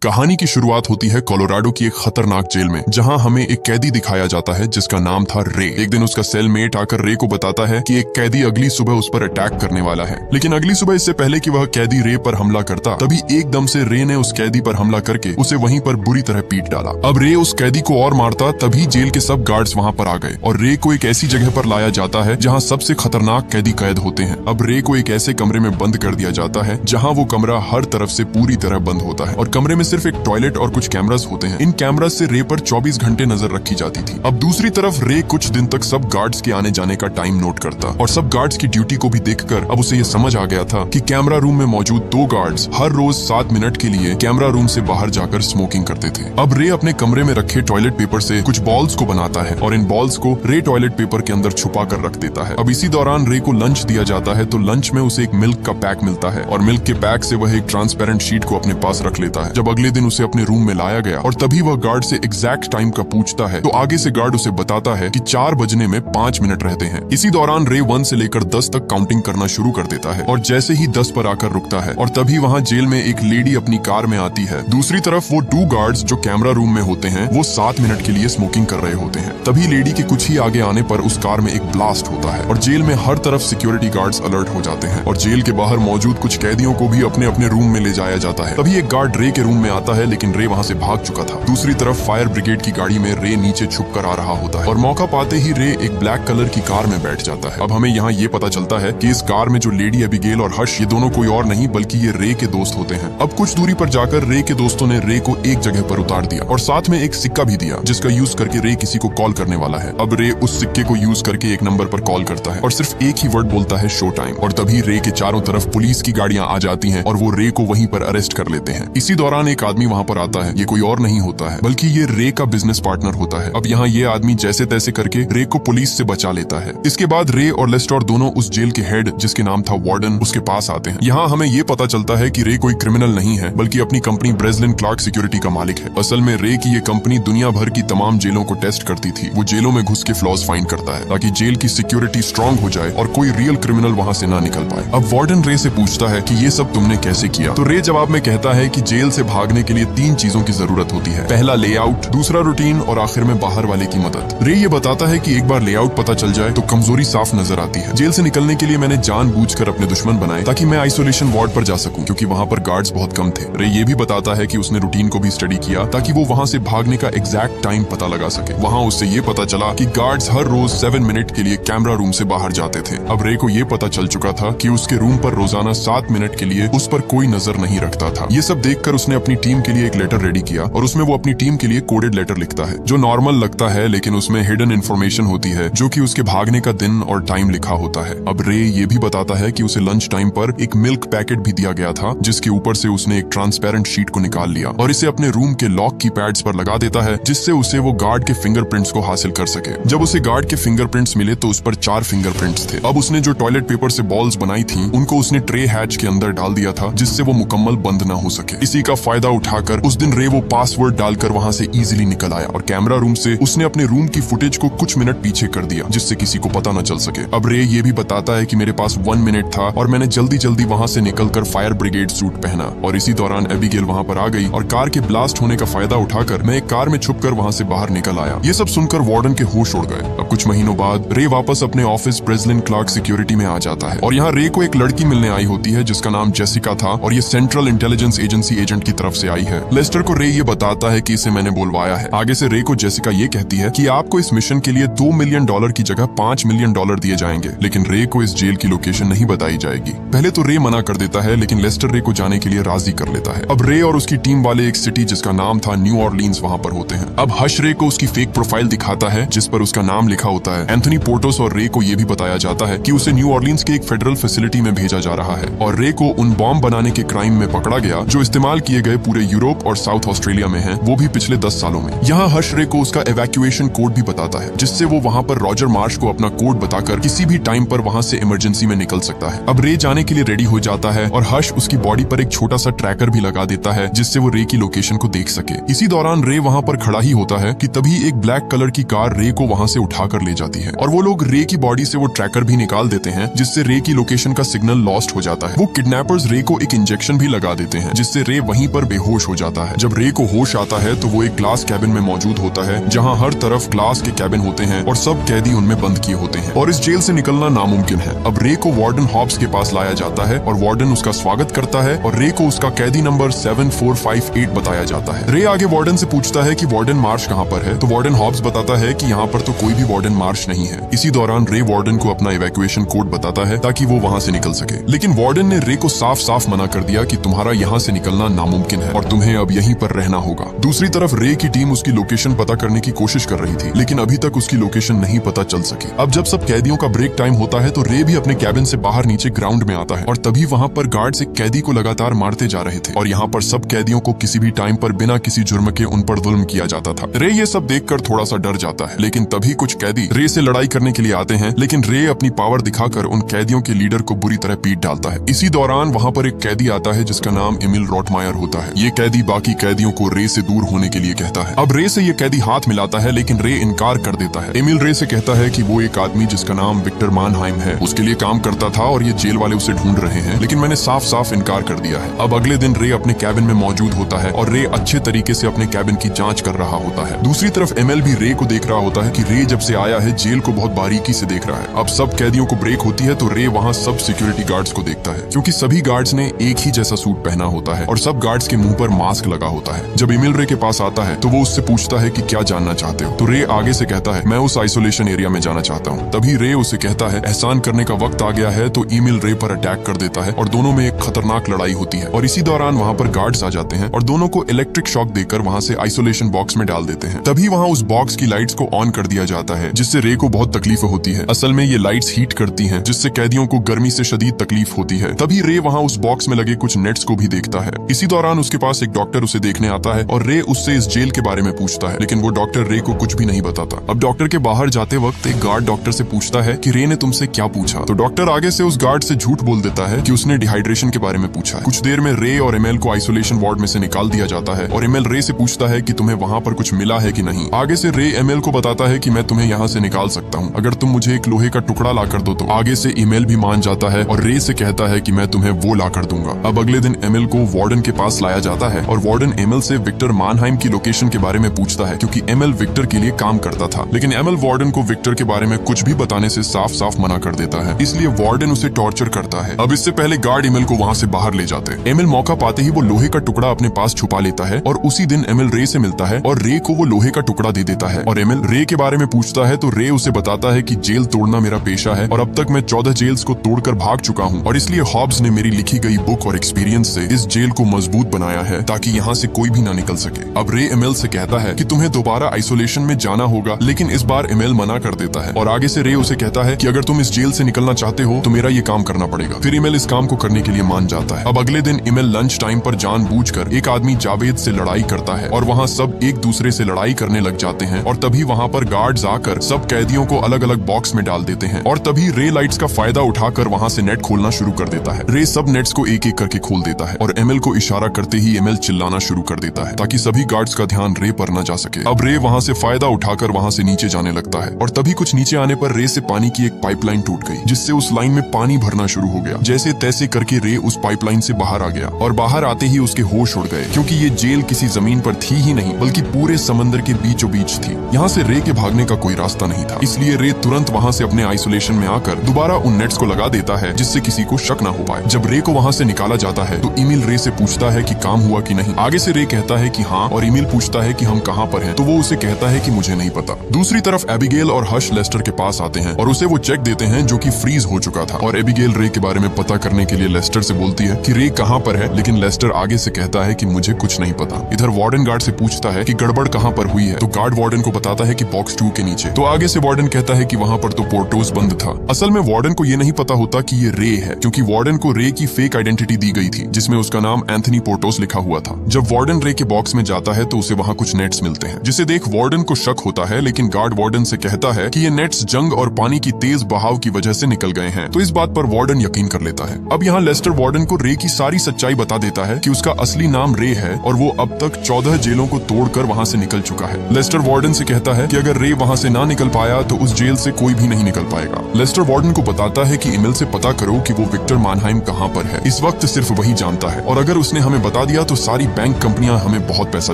कहानी की शुरुआत होती है कोलोराडो की एक खतरनाक जेल में, जहां हमें एक कैदी दिखाया जाता है जिसका नाम था रे। एक दिन उसका सेलमेट आकर रे को बताता है कि एक कैदी अगली सुबह उस पर अटैक करने वाला है, लेकिन अगली सुबह इससे पहले कि वह कैदी रे पर हमला करता, तभी एकदम से रे ने उस कैदी पर हमला करके उसे वहीं पर बुरी तरह पीट डाला। अब रे उस कैदी को और मारता, तभी जेल के सब गार्ड्स वहां पर आ गए और रे को एक ऐसी जगह पर लाया जाता है जहाँ सबसे खतरनाक कैदी कैद होते हैं। अब रे को एक ऐसे कमरे में बंद कर दिया जाता है जहाँ वो कमरा हर तरफ से पूरी तरह बंद होता है और कमरे में सिर्फ एक टॉयलेट और कुछ कैमरास होते हैं। इन कैमरास से रे पर 24 घंटे नजर रखी जाती थी। अब दूसरी तरफ रे कुछ दिन तक सब गार्ड्स के आने जाने का टाइम नोट करता और सब गार्ड्स की ड्यूटी को भी देखकर अब उसे ये समझ आ गया था कि कैमरा रूम में मौजूद 2 गार्ड्स हर रोज 7 मिनट के लिए कैमरा रूम से बाहर जाकर स्मोकिंग करते थे। अब रे अपने कमरे में रखे टॉयलेट पेपर से कुछ बॉल्स को बनाता है और इन बॉल्स को रे टॉयलेट पेपर के अंदर छुपा कर रख देता है। अब इसी दौरान रे को लंच दिया जाता है, तो लंच में उसे एक मिल्क का पैक मिलता है और मिल्क के पैक से वह एक ट्रांसपेरेंट शीट को अपने पास रख लेता है। जब अगले दिन उसे अपने रूम में लाया गया और तभी वह गार्ड से एग्जैक्ट टाइम का पूछता है, तो आगे से गार्ड उसे बताता है कि 4 बजने में 5 मिनट रहते हैं। इसी दौरान रे 1 से लेकर 10 तक काउंटिंग करना शुरू कर देता है और जैसे ही 10 पर आकर रुकता है और तभी वहाँ जेल में एक लेडी अपनी कार में आती है। दूसरी तरफ वो 2 गार्ड्स जो कैमरा रूम में होते हैं वो 7 मिनट के लिए स्मोकिंग कर रहे होते हैं। तभी लेडी के कुछ ही आगे आने पर उस कार में एक ब्लास्ट होता है और जेल में हर तरफ सिक्योरिटी गार्ड्स अलर्ट हो जाते हैं और जेल के बाहर मौजूद कुछ कैदियों को भी अपने अपने रूम में ले जाया जाता है। तभी एक गार्ड रे के रूम में आता है, लेकिन रे वहाँ से भाग चुका था। दूसरी तरफ फायर ब्रिगेड की गाड़ी में रे नीचे छुप कर आ रहा होता है और मौका पाते ही रे एक ब्लैक कलर की कार में बैठ जाता है। अब हमें यहाँ ये पता चलता है कि इस कार में जो लेडी एबिगेल और हर्ष, ये दोनों कोई और नहीं बल्कि ये रे के दोस्त होते हैं। अब कुछ दूरी पर जाकर रे के दोस्तों ने रे को एक जगह पर उतार दिया और साथ में एक सिक्का भी दिया जिसका यूज करके रे किसी को कॉल करने वाला है। अब रे उस सिक्के को यूज करके एक नंबर पर कॉल करता है और सिर्फ एक ही वर्ड बोलता है, शो टाइम। और तभी रे के चारों तरफ पुलिस की गाड़ियां आ जाती हैं और वो रे को वहीं पर अरेस्ट कर लेते हैं। इसी दौरान एक आदमी वहां पर आता है। ये कोई और नहीं होता है बल्कि ये रे का बिजनेस पार्टनर होता है। अब यहाँ ये आदमी जैसे तैसे करके रे को पुलिस से बचा लेता है। इसके बाद रे और लेस्टर दोनों उस जेल के हेड, जिसके नाम था वार्डन, उसके पास आते हैं। यहाँ हमें ये पता चलता है कि रे कोई क्रिमिनल नहीं है बल्कि अपनी कंपनी ब्रेसलिन क्लार्क सिक्योरिटी का मालिक है। असल में रे की ये कंपनी दुनिया भर की तमाम जेलों को टेस्ट करती थी। वो जेलों में घुस के फ्लॉज फाइंड करता है ताकि जेल की सिक्योरिटी स्ट्रांग हो जाए और कोई रियल क्रिमिनल वहाँ से ना निकल पाए। अब वार्डन रे से पूछता है कि ये सब तुमने कैसे किया, तो रे जवाब में कहता है कि जेल से भागने के लिए 3 चीजों की जरूरत होती है। पहला लेआउट, दूसरा रूटीन और आखिर में बाहर वाले की मदद। रे ये बताता है कि एक बार लेआउट पता चल जाए तो कमजोरी साफ नजर आती है। जेल से निकलने के लिए मैंने जानबूझकर अपने दुश्मन बनाए ताकि मैं आइसोलेशन वार्ड पर जा सकूं, क्योंकि वहाँ पर गार्ड्स बहुत कम थे। रे ये भी बताता है कि उसने रूटीन को भी स्टडी किया ताकि वो वहाँ से भागने का एग्जैक्ट टाइम पता लगा सके। वहाँ उससे ये पता चला कि गार्ड्स हर रोज 7 मिनट के लिए कैमरा रूम से बाहर जाते थे। अब रे को ये पता चल चुका था कि उसके रूम पर रोजाना 7 मिनट के लिए उस पर कोई नजर नहीं रखता था। ये सब देखकर उसने अपनी टीम के लिए एक लेटर रेडी किया और उसमें वो अपनी टीम के लिए कोडेड लेटर लिखता है जो नॉर्मल लगता है, लेकिन उसमें हिडन इन्फॉर्मेशन होती है जो कि उसके भागने का दिन और टाइम लिखा होता है। अब रे ये भी बताता है कि उसे लंच टाइम पर एक मिल्क पैकेट भी दिया गया था जिसके ऊपर से उसने एक ट्रांसपेरेंट शीट को निकाल लिया और इसे अपने रूम के लॉक की पैड्स पर लगा देता है, जिससे उसे वो गार्ड के फिंगरप्रिंट्स को हासिल कर सके। जब उसे गार्ड के फिंगरप्रिंट्स मिले तो उस पर 4 फिंगरप्रिंट्स थे। अब उसने जो टॉयलेट पेपर से बॉल्स बनाई थी उनको उसने ट्रे हैच के अंदर डाल दिया था जिससे वो मुकम्मल बंद ना हो सके। इसी का फायदा उठाकर उस दिन रे वो पासवर्ड डालकर वहाँ से इजीली निकल आया और कैमरा रूम से उसने अपने रूम की फुटेज को कुछ मिनट पीछे कर दिया जिससे किसी को पता न चल सके। अब रे ये भी बताता है कि मेरे पास 1 मिनट था और मैंने जल्दी जल्दी वहाँ से निकलकर फायर ब्रिगेड सूट पहना और इसी दौरान एबिगेल वहाँ पर आ गई और कार के ब्लास्ट होने का फायदा उठाकर मैं एक कार में छुपकर वहाँ से बाहर निकल आया। ये सब सुनकर वार्डन के होश उड़ गए। अब कुछ महीनों बाद रे वापस अपने ऑफिस ब्रेसलिन क्लार्क सिक्योरिटी में आ जाता है और यहाँ रे को एक लड़की मिलने आई होती है जिसका नाम जेसिका था और ये सेंट्रल इंटेलिजेंस एजेंसी एजेंट की तरफ से आई है। लेस्टर को रे ये बताता है कि इसे मैंने बुलवाया है। आगे से रे को जेसिका ये कहती है कि आपको इस मिशन के लिए $2 मिलियन की जगह $5 मिलियन दिए जाएंगे, लेकिन रे को इस जेल की लोकेशन नहीं बताई जाएगी। पहले तो रे मना कर देता है, लेकिन लेस्टर रे को जाने के लिए राजी कर लेता है। अब रे और उसकी टीम वाले एक सिटी जिसका नाम था न्यू ऑरलीन्स वहाँ पर होते हैं। अब हर्ष रे को उसकी फेक प्रोफाइल दिखाता है जिस पर उसका नाम लिखा होता है एंथनी पोर्टोस और रे को ये भी बताया जाता है कि उसे न्यू ऑरलीन्स के एक फेडरल फैसिलिटी में भेजा जा रहा है और रे को उन बॉम्ब बनाने के क्राइम में पकड़ा गया जो इस्तेमाल किए गए पूरे यूरोप और साउथ ऑस्ट्रेलिया में हैं, वो भी पिछले 10 सालों में। यहाँ हर्ष रे को उसका एवैक्यूएशन कोड भी बताता है जिससे वो वहाँ पर रॉजर मार्श को अपना कोड बताकर किसी भी टाइम पर वहाँ से इमरजेंसी में निकल सकता है। अब रे जाने के लिए रेडी हो जाता है और हर्ष उसकी बॉडी पर एक छोटा सा ट्रैकर भी लगा देता है जिससे वो रे की लोकेशन को देख सके। इसी दौरान रे वहाँ पर खड़ा ही होता है कि तभी एक ब्लैक कलर की कार रे को वहाँ से उठाकर ले जाती है और वो लोग रे की बॉडी से वो ट्रैकर भी निकाल देते हैं जिससे रे की लोकेशन का सिग्नल लॉस्ट हो जाता है। वो किडनैपर्स रे को एक इंजेक्शन भी लगा देते हैं जिससे रे वहीं पर बेहोश हो जाता है। जब रे को होश आता है तो वो एक ग्लास कैबिन में मौजूद होता है जहाँ हर तरफ ग्लास के कैबिन होते हैं और सब कैदी उनमें बंद किए होते हैं और इस जेल से निकलना नामुमकिन है। अब रे को वार्डन हॉब्स के पास लाया जाता है और वार्डन उसका स्वागत करता है और रे को उसका कैदी नंबर 7458 बताया जाता है। रे आगे वार्डन से पूछता है कि वार्डन मार्श कहाँ पर है, तो वार्डन हॉब्स बताता है कि यहाँ पर तो कोई भी वार्डन मार्श नहीं है। इसी दौरान रे वार्डन को अपना इवैक्यूएशन कोड बताता है ताकि वो वहाँ से निकल सके, लेकिन वार्डन ने रे को साफ साफ मना कर दिया कि तुम्हारा यहाँ से निकलना नामुमकिन है और तुम्हें अब यहीं पर रहना होगा। दूसरी तरफ रे की टीम उसकी लोकेशन पता करने की कोशिश कर रही थी, लेकिन अभी तक उसकी लोकेशन नहीं पता चल सकी। अब जब सब कैदियों का ब्रेक टाइम होता है तो रे भी अपने कैबिन से बाहर नीचे ग्राउंड में आता है और तभी वहाँ पर गार्ड्स एक कैदी को लगातार मारते जा रहे थे और यहाँ पर सब कैदियों को किसी भी टाइम पर बिना किसी जुर्म के उन पर जुल्म किया जाता था। रे ये सब देखकर थोड़ा सा डर जाता है, लेकिन तभी कुछ कैदी रे से लड़ाई करने के लिए आते हैं, लेकिन रे अपनी पावर दिखाकर उन कैदियों के लीडर को बुरी तरह पीट डालता है। इसी दौरान वहाँ पर एक कैदी आता है जिसका नाम एमिल रॉटमायर होता है। ये कैदी बाकी कैदियों को रे से दूर होने के लिए कहता है। अब रे से ये कैदी हाथ मिलाता है, लेकिन रे इनकार कर देता है। एमिल रे से कहता है कि वो एक आदमी जिसका नाम विक्टर मानहाइम है उसके लिए काम करता था और ये जेल वाले उसे ढूंढ रहे हैं, लेकिन मैंने साफ साफ इनकार कर दिया है। अब अगले दिन रे अपने कैबिन में मौजूद होता है और रे अच्छे तरीके से अपने कैबिन की जांच कर रहा होता है। दूसरी तरफ एमएल भी रे को देख रहा होता है कि रे जब से आया है जेल को बहुत बारीकी से देख रहा है। अब सब कैदियों को ब्रेक होती है तो रे वहाँ सब सिक्योरिटी गार्ड्स को देखता है, क्योंकि सभी गार्ड्स ने एक ही जैसा सूट पहना होता है और सब गार्ड्स के मुंह पर मास्क लगा होता है। जब एमिल रे के पास आता है तो वो उससे पूछता है कि क्या जानना चाहते हो, तो रे आगे से कहता है मैं उस आइसोलेशन एरिया में जाना चाहता हूँ। तभी रे उसे कहता है एहसान करने का वक्त आ गया है, तो एमिल रे पर अटैक कर देता है और दोनों में एक खतरनाक लड़ाई होती है और इसी दौरान वहाँ पर गार्ड्स आ जाते हैं और दोनों को इलेक्ट्रिक शॉक देकर वहाँ से आइसोलेशन बॉक्स में डाल देते हैं। तभी वहाँ उस बॉक्स की लाइट्स को ऑन कर दिया जाता है, जिससे रे को बहुत तकलीफ होती है। असल में ये लाइट्स हीट करती हैं, जिससे कैदियों को गर्मी से शदीद तकलीफ होती है। तभी रे वहाँ उस बॉक्स में लगे कुछ नेट्स को भी देखता है। इसी दौरान उसके पास एक डॉक्टर उसे देखने आता है और रे उससे इस जेल के बारे में पूछता है, लेकिन वो डॉक्टर रे को कुछ भी नहीं बताता। अब डॉक्टर के बाहर जाते वक्त एक गार्ड डॉक्टर से पूछता है कि रे ने तुमसे क्या पूछा, तो डॉक्टर आगे से उस गार्ड से झूठ बोल देता है कि उसने डिहाइड्रेशन के बारे में पूछा है। कुछ देर में रे और एमएल को आइसोलेशन वार्ड में से निकाल दिया जाता है और एमएल रे से पूछता है कि तुम्हें वहाँ पर कुछ मिला है कि नहीं। आगे से रे एमएल को बताता है कि मैं तुम्हें यहाँ से निकाल सकता हूँ अगर तुम मुझे एक लोहे का टुकड़ा ला कर दो। तो आगे से एमएल भी मान जाता है और रे से कहता है कि मैं तुम्हें वो ला कर दूंगा। अब अगले दिन एमएल को वार्डन के पास लाया जाता है और वार्डन एमएल से विक्टर मानहाइम की लोकेशन के बारे में पूछता है, क्योंकि एमएल विक्टर के लिए काम करता था, लेकिन एमएल वार्डन को विक्टर के बारे में कुछ भी बताने से साफ साफ मना कर देता है, इसलिए वार्डन उसे टॉर्चर करता है। अब इससे पहले गार्ड एमएल को वहाँ से बाहर ले जाते हैं। एमएल मौका पाते ही वो लोहे का टुकड़ा अपने पास छुपा लेता है और उसी दिन एमएल रे से मिलता है और रे को वो लोहे का टुकड़ा दे देता है और एमएल रे के बारे में पूछता है तो रे उसे बताता है कि जेल तोड़ना मेरा पेशा है और अब तक मैं 14 जेल्स को तोड़कर भाग चुका हूँ और इसलिए हॉब्स ने मेरी लिखी गई बुक और एक्सपीरियंस से इस जेल को मजबूत बनाया है ताकि यहाँ से कोई भी ना निकल सके। अब रे एमएल से कहता है कि तुम्हें दोबारा आइसोलेशन में जाना होगा, लेकिन इस बार एमएल मना कर देता है और आगे से रे उसे कहता है कि अगर तुम इस जेल से निकलना चाहते हो तो मेरा ये काम करना पड़ेगा। फिर एमएल इस काम को करने के लिए मान जाता है। अब अगले दिन एमएल लंच टाइम पर जानबूझकर एक आदमी जावेद से लड़ाई करता है और वहाँ सब एक दूसरे से लड़ाई करने लग जाते हैं और तभी वहाँ पर गार्ड्स आकर सब कैदियों को अलग अलग बॉक्स में डाल देते हैं और तभी रे लाइट्स का फायदा उठाकर वहाँ से नेट खोलना शुरू कर देता है। रे सब नेट्स को एक एक करके खोल देता है और एमएल को इशारा करते ही एमएल चिल्लाना शुरू कर देता है ताकि सभी गार्ड्स का ध्यान रे पर न जा सके। अब रे वहाँ से फायदा उठाकर वहाँ से नीचे जाने लगता है और तभी कुछ नीचे आने पर रे से पानी की एक पाइपलाइन टूट गई, जिससे उस लाइन में पानी भरना शुरू हो गया। जैसे तैसे करके रे उस पाइपलाइन से बाहर आ गया और बाहर आते ही उसके होश उड़ गए, क्योंकि ये जेल किसी जमीन पर थी ही नहीं बल्कि पूरे समंदर के बीचों बीच थी। यहाँ से रे के भागने का कोई रास्ता नहीं था, इसलिए रे तुरंत वहाँ से अपने आइसोलेशन में आकर दोबारा उन नेट्स को लगा देता है जिससे किसी को शक न हो पाए। जब रे को वहाँ से निकाला जाता है तो एमिल रे से पूछता है कि काम हुआ कि नहीं। आगे से रे कहता है कि हाँ और एमिल पूछता है कि हम कहाँ पर हैं, तो वो उसे कहता है कि मुझे नहीं पता। दूसरी तरफ एबिगेल और हश लेस्टर के पास आते हैं और उसे वो चेक देते हैं जो कि फ्रीज हो चुका था और एबिगेल रे के बारे में पता करने के लिए लेस्टर से बोलती है कि रे कहाँ पर है, लेकिन लेस्टर आगे से कहता है कि मुझे कुछ नहीं पता। इधर वार्डन गार्ड से पूछता है कि गड़बड़ कहाँ पर हुई है, तो गार्ड वार्डन को बताता है कि बॉक्स 2 के नीचे। तो आगे से वार्डन कहता है कि वहाँ पर तो पोर्टोस बंद था। असल में वार्डन को ये नहीं पता होता कि ये रे है, क्योंकि वार्डन को रे की फेक आइडेंटिटी दी गई थी जिसमें उसका नाम एंथनी पोर्टोस लिखा हुआ था। जब वार्डन रे के बॉक्स में जाता है तो उसे वहाँ कुछ नेट्स मिलते हैं, जिसे देख वार्डन को शक होता है, लेकिन गार्ड वार्डन से कहता है कि ये नेट्स जंग और पानी की तेज बहाव की वजह से निकल गए हैं। तो इस बात पर वार्डन यकीन कर लेता है। अब यहाँ लेस्टर वार्डन को रे की सारी सच्चाई बता देता है कि उसका असली नाम रे है और वो अब तक 14 जेलों को तोड़कर वहाँ से निकल चुका है। लेस्टर वार्डन से कहता है कि अगर रे वहाँ से ना निकल पाया तो उस जेल से कोई भी नहीं निकल पाएगा। लेस्टर वार्डन को बताता है कि एमिल से पता करो कि वो विक्टर मानहाइम कहाँ पर है। इस वक्त सिर्फ वही जानता है और अगर उसने हमें बता बता दिया तो सारी बैंक कंपनियां हमें बहुत पैसा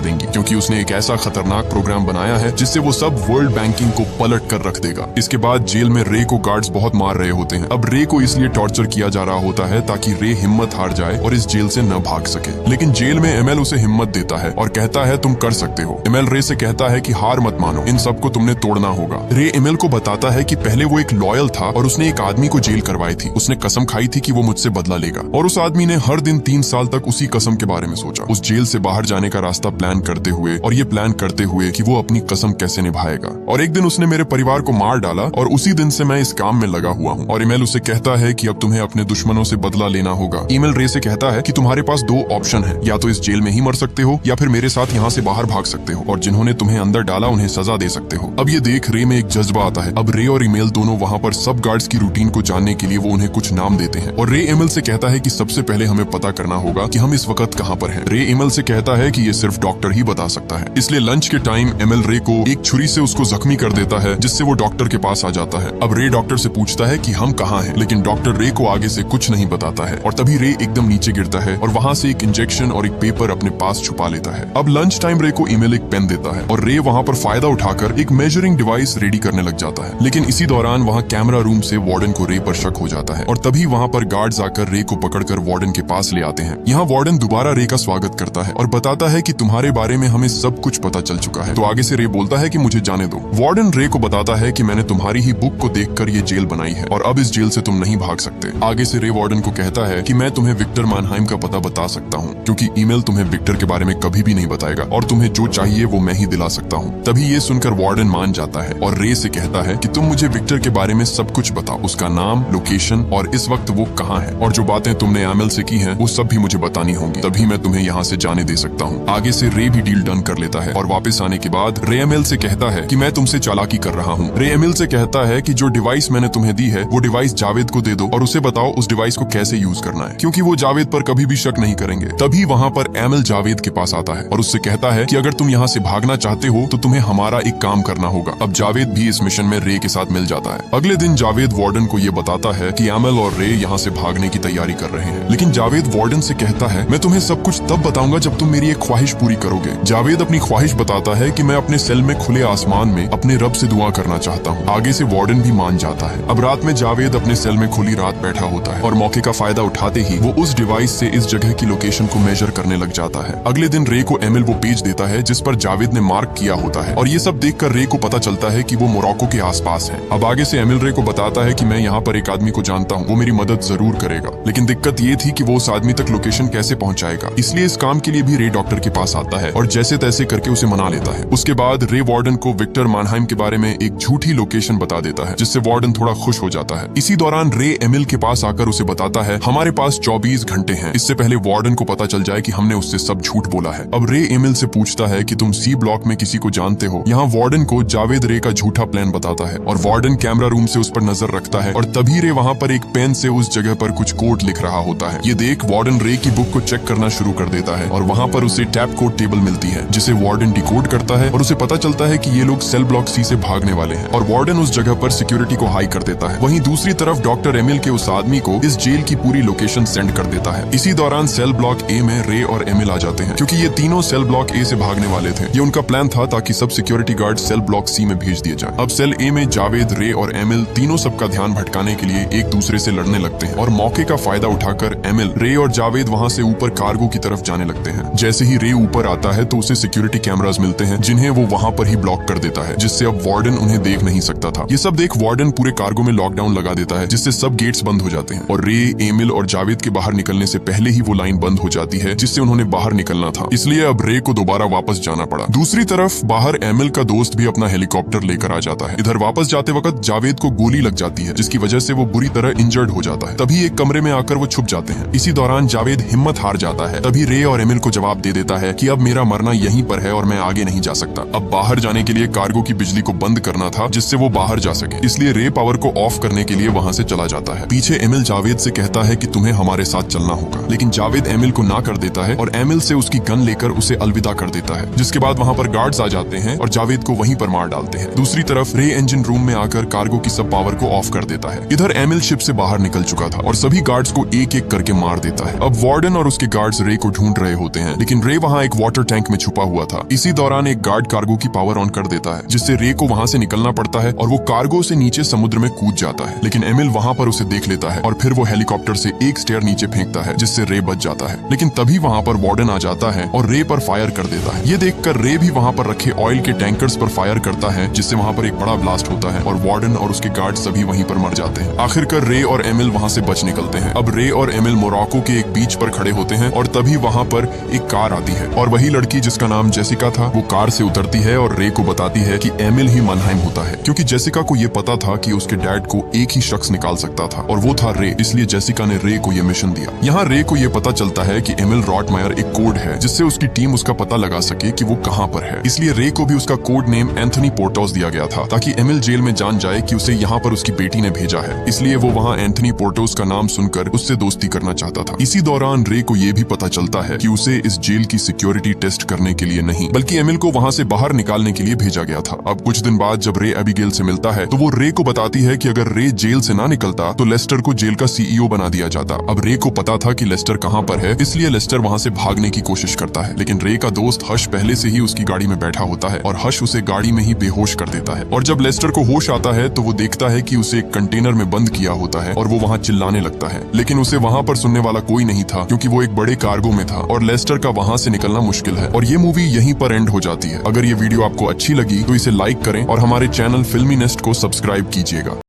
देंगी, क्योंकि उसने एक ऐसा खतरनाक प्रोग्राम बनाया है जिससे वो सब वर्ल्ड बैंकिंग को पलट कर रख देगा। इसके बाद जेल में रे को गार्ड्स बहुत मार रहे होते हैं। अब रे को इसलिए टॉर्चर किया जा रहा होता है ताकि रे हिम्मत हार जाए और इस जेल से न भाग सके। लेकिन जेल में एमएल उसे हिम्मत देता है और कहता है तुम कर सकते हो। एमएल रे से कहता है कि हार मत मानो, इन सबको तुमने तोड़ना होगा। रे एमएल को बताता है कि पहले वो एक लॉयल था और उसने एक आदमी को जेल करवाई थी। उसने कसम खाई थी कि वो मुझसे बदला लेगा, और उस आदमी ने हर दिन 3 साल तक उसी कसम के बारे में सोचा, उस जेल से बाहर जाने का रास्ता प्लान करते हुए, और ये प्लान करते हुए कि वो अपनी कसम कैसे निभाएगा। और एक दिन उसने मेरे परिवार को मार डाला और उसी दिन से मैं इस काम में लगा हुआ हूँ। और एमएल उसे कहता है कि अब तुम्हें अपने दुश्मनों से बदला लेना होगा। एमएल रे से कहता है कि तुम्हारे पास 2 ऑप्शन है, या तो इस जेल में ही मर सकते हो या फिर मेरे साथ यहाँ से बाहर भाग सकते हो, और जिन्होंने तुम्हें अंदर डाला उन्हें सजा दे सकते हो। अब ये देख रे में एक जज्बा आता है। अब रे और एमएल दोनों वहाँ पर सब गार्ड्स की रूटीन को जानने के लिए वो उन्हें कुछ नाम देते हैं, और रे एमएल से कहता है कि सबसे पहले हमें पता करना होगा कि हम इस वक्त कहाँ पर हैं। रे एमएल से कहता है कि ये सिर्फ डॉक्टर ही बता सकता है। इसलिए लंच के टाइम एमएल रे को एक छुरी से उसको जख्मी कर देता है, जिससे वो डॉक्टर के पास आ जाता है। अब रे डॉक्टर से पूछता है कि हम कहाँ हैं, लेकिन डॉक्टर रे को आगे से कुछ नहीं बताता है, और तभी रे एकदम नीचे गिरता है और वहाँ से एक इंजेक्शन और एक पेपर अपने पास छुपा लेता है। अब लंच टाइम रे को एमएल एक पेन देता है और रे वहाँ पर फायदा उठाकर एक मेजरिंग डिवाइस रेडी करने लग जाता है। लेकिन इसी दौरान वहाँ कैमरा रूम से वार्डन को रे पर शक हो जाता है, और तभी वहाँ पर गार्ड्स आकर रे को पकड़कर वार्डन के पास ले आते हैं। यहाँ वार्डन दोबारा रे का स्वागत करता है और बताता है कि तुम्हारे बारे में हमें सब कुछ पता चल चुका है। तो आगे से रे बोलता है कि मुझे जाने दो। वार्डन रे को बताता है कि मैंने तुम्हारी ही बुक को देखकर ये जेल बनाई है और अब इस जेल से तुम नहीं भाग सकते। आगे से रे वार्डन को कहता है कि मैं तुम्हें विक्टर मानहाइम का पता बता सकता हूँ, क्योंकि ईमेल तुम्हें विक्टर के बारे में कभी भी नहीं बताएगा, और तुम्हें जो चाहिए वो मैं ही दिला सकता हूँ। तभी ये सुनकर वार्डन मान जाता है और रे से कहता है कि तुम मुझे विक्टर के बारे में सब कुछ बताओ, उसका नाम, लोकेशन और इस वक्त वो कहाँ है, और जो बातें तुमने एमएल से की हैं वो सब भी मुझे बतानी होंगी, तभी मैं तुम्हें यहाँ से जाने दे सकता हूँ। आगे से रे भी डील डन कर लेता है और वापस आने के बाद रे एमएल से कहता है कि मैं तुमसे चालाकी कर रहा हूँ। रे एमएल से कहता है कि जो डिवाइस मैंने तुम्हें दी है वो डिवाइस जावेद को दे दो और उसे बताओ उस डिवाइस को कैसे यूज करना है, क्योंकि वो जावेद पर कभी भी शक नहीं करेंगे। तभी वहाँ पर एमएल जावेद के पास आता है और उससे कहता है कि अगर तुम यहाँ से भागना चाहते हो तो तुम्हें हमारा एक काम करना होगा। अब जावेद भी इस मिशन में रे के साथ मिल जाता है। अगले दिन जावेद वार्डन को ये बताता है कि एमएल और रे यहाँ से भागने की तैयारी कर रहे हैं, लेकिन जावेद वार्डन से कहता है मैं तुम्हें सब कुछ तब बताऊंगा जब तुम मेरी एक ख्वाहिश पूरी करोगे। जावेद अपनी ख्वाहिश बताता है कि मैं अपने सेल में खुले आसमान में अपने रब से दुआ करना चाहता हूँ। आगे से वार्डन भी मान जाता है। अब रात में जावेद अपने सेल में खुली रात बैठा होता है और मौके का फायदा उठाते ही वो उस डिवाइस से इस जगह की लोकेशन को मेजर करने लग जाता है। अगले दिन रे को एमएल वो पेज देता है जिस पर जावेद ने मार्क किया होता है, और ये सब देखकर रे को पता चलता है कि वो मोरक्को के आसपास है। अब आगे से एमएल रे को बताता है कि मैं यहाँ पर एक आदमी को जानता हूँ, वो मेरी मदद जरूर करेगा, लेकिन दिक्कत ये थी कि वो उस आदमी तक लोकेशन कैसे पहुँचाएगा। इसलिए इस काम के लिए भी रे डॉक्टर के पास आता है और जैसे तैसे करके उसे मना लेता है। उसके बाद रे वार्डन को विक्टर मानहाइम के बारे में एक झूठी लोकेशन बता देता है, जिससे वार्डन थोड़ा खुश हो जाता है। इसी दौरान रे एमएल के पास आकर उसे बताता है हमारे पास 24 घंटे हैं, इससे पहले वार्डन को पता चल जाए कि हमने उससे सब झूठ बोला है। अब रे एमएल से पूछता है कि तुम सी ब्लॉक में किसी को जानते हो। यहाँ वार्डन को जावेद रे का झूठा प्लान बताता है और वार्डन कैमरा रूम से उस पर नजर रखता है, और तभी रे वहाँ पर एक पेन से उस जगह पर कुछ कोड लिख रहा होता है। ये देख वार्डन रे की बुक को चेक करना शुरू कर देता है और वहाँ पर उसे टैप कोड टेबल मिलती है, जिसे वार्डन डिकोड करता है और उसे पता चलता है कि ये लोग सेल ब्लॉक सी से भागने वाले हैं, और वार्डन उस जगह पर सिक्योरिटी को हाई कर देता है। वहीं दूसरी तरफ डॉक्टर एमएल के उस आदमी को इस जेल की पूरी लोकेशन सेंड कर देता है। इसी दौरान सेल ब्लॉक ए में रे और एमएल आ जाते हैं, क्योंकि ये तीनों सेल ब्लॉक ए से भागने वाले थे। ये उनका प्लान था ताकि सब security guard cell block C में भेज दिए जाए। अब सेल ए में जावेद, रे और एमएल तीनों सबका ध्यान भटकाने के लिए एक दूसरे से लड़ने लगते हैं, और मौके का फायदा उठाकर एमएल, रे और जावेद वहाँ से ऊपर कार्गो की तरफ जाने लगते हैं। जैसे ही रे ऊपर आता है तो उसे सिक्योरिटी कैमरास मिलते हैं, जिन्हें वो वहाँ पर ही ब्लॉक कर देता है, जिससे अब वार्डन उन्हें देख नहीं सकता था। ये सब देख वार्डन पूरे कार्गो में लॉकडाउन लगा देता है, जिससे सब गेट्स बंद हो जाते हैं, और रे, एमिल और जावेद के बाहर निकलने से पहले ही वो लाइन बंद हो जाती है जिससे उन्होंने बाहर निकलना था। इसलिए अब रे को दोबारा वापस जाना पड़ा। दूसरी तरफ बाहर एमिल का दोस्त भी अपना हेलीकॉप्टर लेकर आ जाता है। इधर वापस जाते वक्त जावेद को गोली लग जाती है, जिसकी वजह से वो बुरी तरह इंजर्ड हो जाता है। तभी एक कमरे में आकर वो छुप जाते हैं। इसी दौरान जावेद हिम्मत हार जाता है। तभी रे और एमिल को जवाब दे देता है कि अब मेरा मरना यहीं पर है और मैं आगे नहीं जा सकता। अब बाहर जाने के लिए कार्गो की बिजली को बंद करना था, जिससे वो बाहर जा सके। इसलिए रे पावर को ऑफ करने के लिए वहाँ से चला जाता है। पीछे एमिल जावेद से कहता है कि तुम्हें हमारे साथ चलना होगा, लेकिन जावेद एमिल को ना कर देता है और एमिल से उसकी गन लेकर उसे अलविदा कर देता है। जिसके बाद वहाँ पर गार्ड्स आ जाते हैं और जावेद को वहीं पर मार डालते हैं। दूसरी तरफ रे इंजन रूम में आकर कार्गो की सब पावर को ऑफ कर देता है। इधर एमिल शिप से बाहर निकल चुका था और सभी गार्ड्स को एक एक करके मार देता है। अब वार्डन और उसके गार्ड्स गार्ड्स रे को ढूंढ रहे होते हैं, लेकिन रे वहाँ एक वाटर टैंक में छुपा हुआ था। इसी दौरान एक गार्ड कार्गो की पावर ऑन कर देता है, जिससे रे को वहाँ से निकलना पड़ता है और वो कार्गो से नीचे समुद्र में कूद जाता है। लेकिन एमिल वहाँ पर उसे देख लेता है और फिर वो हेलीकॉप्टर से एक स्टेयर नीचे फेंकता है, जिससे रे बच जाता है। लेकिन तभी वहाँ पर वार्डन आ जाता है और रे पर फायर कर देता है। ये देखकर रे भी वहाँ पर रखे ऑयल के टैंकर्स पर फायर करता है, जिससे वहाँ पर एक बड़ा ब्लास्ट होता है और वार्डन और उसके गार्ड सभी वहीं पर मर जाते हैं। आखिरकार रे और एमिल वहाँ से बच निकलते हैं। अब रे और एमिल मोरक्को के एक बीच पर खड़े होते हैं और तभी वहाँ पर एक कार आती है और वही लड़की जिसका नाम जेसिका था वो कार से उतरती है और रे को बताती है कि एमिल ही मनहाइम होता है, क्योंकि जेसिका को ये पता था कि उसके डैड को एक ही शख्स निकाल सकता था और वो था रे। इसलिए जेसिका ने रे को ये मिशन दिया। यहाँ रे को ये पता चलता है कि एमिल रॉटमायर एक कोड है जिससे उसकी टीम उसका पता लगा सके कि वो कहाँ पर है। इसलिए रे को भी उसका कोड नेम एंथनी पोर्टोस दिया गया था, ताकि एमिल जेल में जान जाए कि उसे यहाँ पर उसकी बेटी ने भेजा है। इसलिए वो वहाँ एंथनी पोर्टोस का नाम सुनकर उससे दोस्ती करना चाहता था। इसी दौरान रे को ये भी पता चलता है कि उसे इस जेल की सिक्योरिटी टेस्ट करने के लिए नहीं, बल्कि एमिल को वहाँ से बाहर निकालने के लिए भेजा गया था। अब कुछ दिन बाद जब रे एबिगेल से मिलता है तो वो रे को बताती है कि अगर रे जेल से ना निकलता तो लेस्टर को जेल का सीईओ बना दिया जाता। अब रे को पता था कि लेस्टर कहाँ पर है, इसलिए लेस्टर वहाँ से भागने की कोशिश करता है, लेकिन रे का दोस्त हश पहले से ही उसकी गाड़ी में बैठा होता है और हश उसे गाड़ी में ही बेहोश कर देता है। और जब लेस्टर को होश आता है तो वो देखता है कि उसे एक कंटेनर में बंद किया होता है और वो वहाँ चिल्लाने लगता है, लेकिन उसे वहाँ पर सुनने वाला कोई नहीं था, क्योंकि वो एक बड़े कार्गो में था और लेस्टर का वहाँ से निकलना मुश्किल है। और ये मूवी यहीं पर एंड हो जाती है। अगर ये वीडियो आपको अच्छी लगी तो इसे लाइक करें और हमारे चैनल फिल्मी नेस्ट को सब्सक्राइब कीजिएगा।